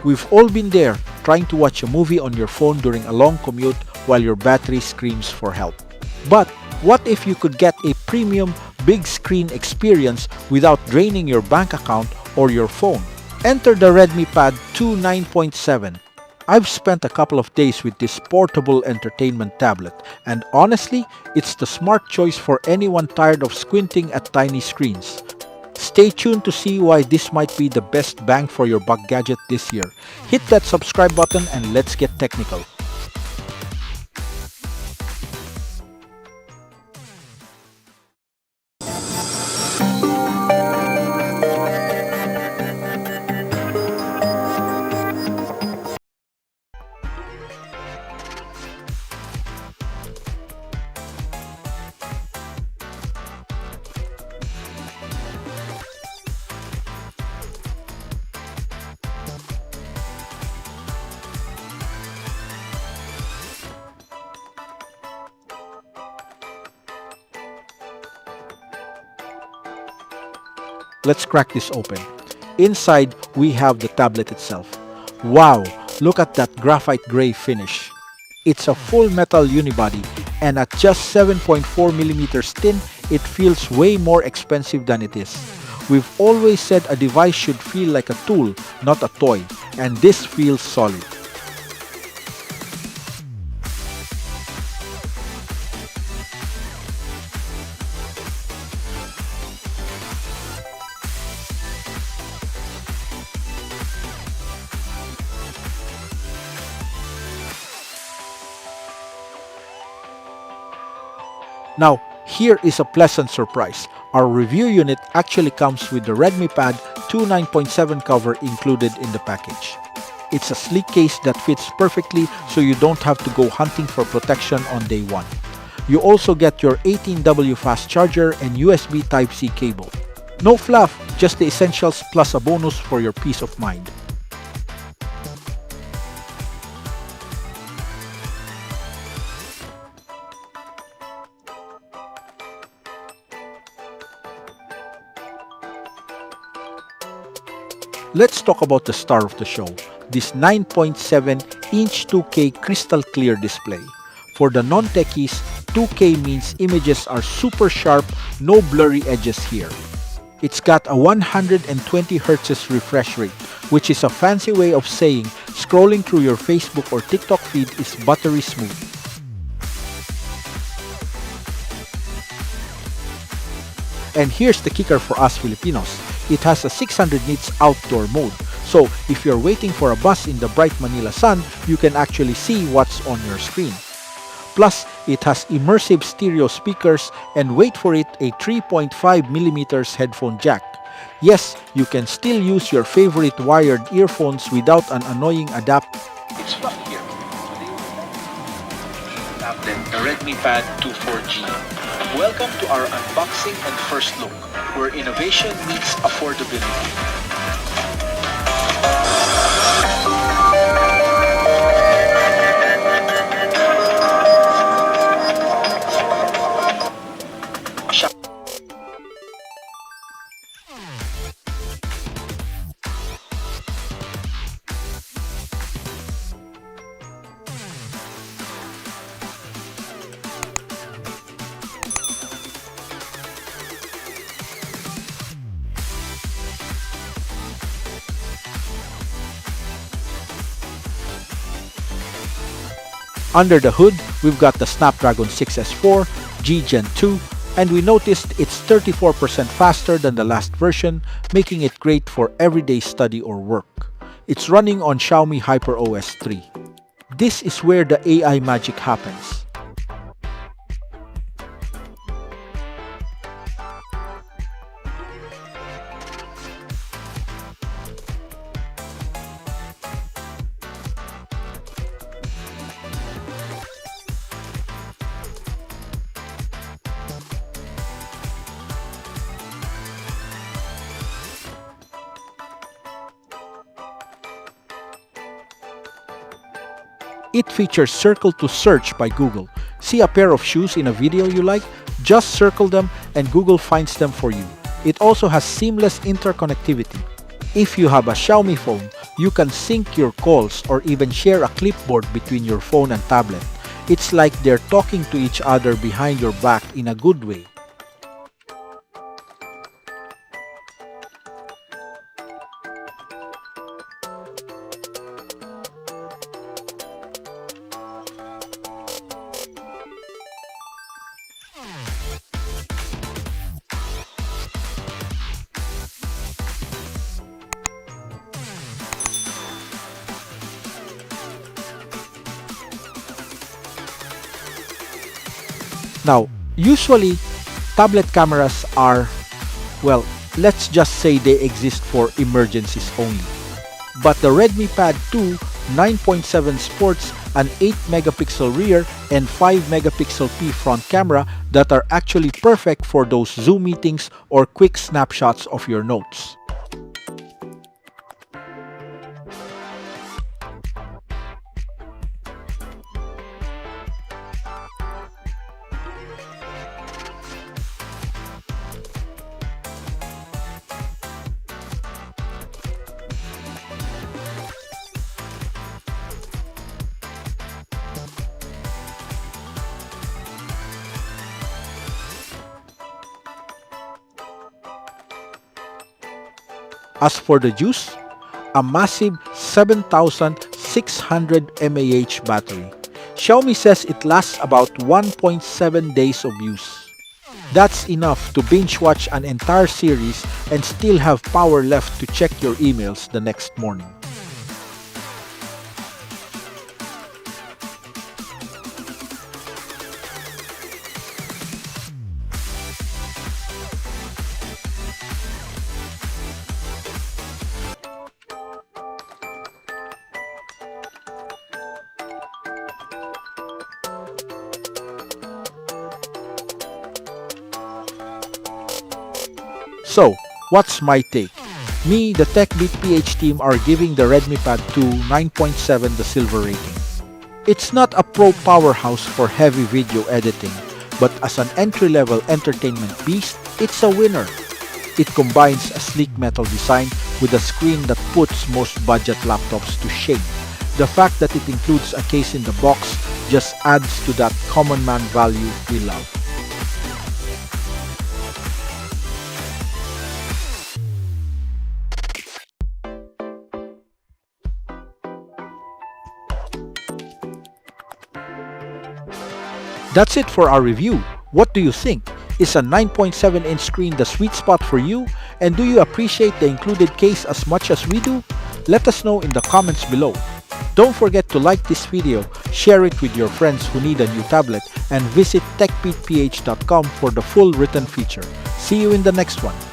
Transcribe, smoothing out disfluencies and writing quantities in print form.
We've all been there, trying to watch a movie on your phone during a long commute while your battery screams for help. But what if you could get a premium big screen experience without draining your bank account or your phone? Enter the REDMI Pad 2 9.7. I've spent a couple of days with this portable entertainment tablet, and honestly, it's the smart choice for anyone tired of squinting at tiny screens. Stay tuned to see why this might be the best bang for your buck gadget this year. Hit that subscribe button and let's get technical. Let's crack this open. Inside, we have the tablet itself. Wow, look at that graphite gray finish. It's a full metal unibody, and at just 7.4mm thin, it feels way more expensive than it is. We've always said a device should feel like a tool, not a toy, and this feels solid. Now, here is a pleasant surprise. Our review unit actually comes with the REDMI Pad 2 9.7 cover included in the package. It's a sleek case that fits perfectly so you don't have to go hunting for protection on day one. You also get your 18W fast charger and USB Type-C cable. No fluff, just the essentials plus a bonus for your peace of mind. Let's talk about the star of the show, this 9.7-inch 2K crystal clear display. For the non-techies, 2K means images are super sharp, no blurry edges here. It's got a 120Hz refresh rate, which is a fancy way of saying scrolling through your Facebook or TikTok feed is buttery smooth. And here's the kicker for us Filipinos. It has a 600 nits outdoor mode, so if you're waiting for a bus in the bright Manila sun, you can actually see what's on your screen. Plus, it has immersive stereo speakers and wait for it, a 3.5mm headphone jack. Yes, you can still use your favorite wired earphones without an annoying adapter. It's right here. Tablet, the REDMI Pad 2 4G. Welcome to our unboxing and first look, where innovation meets affordability. Under the hood, we've got the Snapdragon 6S4, G Gen 2, and we noticed it's 34% faster than the last version, making it great for everyday study or work. It's running on Xiaomi HyperOS 3. This is where the AI magic happens. It features Circle to Search by Google. See a pair of shoes in a video you like? Just circle them and Google finds them for you. It also has seamless interconnectivity. If you have a Xiaomi phone, you can sync your calls or even share a clipboard between your phone and tablet. It's like they're talking to each other behind your back in a good way. Now, usually, tablet cameras are, well, let's just say they exist for emergencies only. But the Redmi Pad 2 9.7 sports an 8 megapixel rear and 5 megapixel P front camera that are actually perfect for those Zoom meetings or quick snapshots of your notes. As for the juice, a massive 7,600 mAh battery. Xiaomi says it lasts about 1.7 days of use. That's enough to binge watch an entire series and still have power left to check your emails the next morning. So, what's my take? Me, the techbeatph team are giving the Redmi Pad 2 9.7 the silver rating. It's not a pro powerhouse for heavy video editing, but as an entry-level entertainment beast, it's a winner. It combines a sleek metal design with a screen that puts most budget laptops to shame. The fact that it includes a case in the box just adds to that common man value we love. That's it for our review. What do you think? Is a 9.7-inch screen the sweet spot for you? And do you appreciate the included case as much as we do? Let us know in the comments below. Don't forget to like this video, share it with your friends who need a new tablet, and visit techbeatph.com for the full written feature. See you in the next one.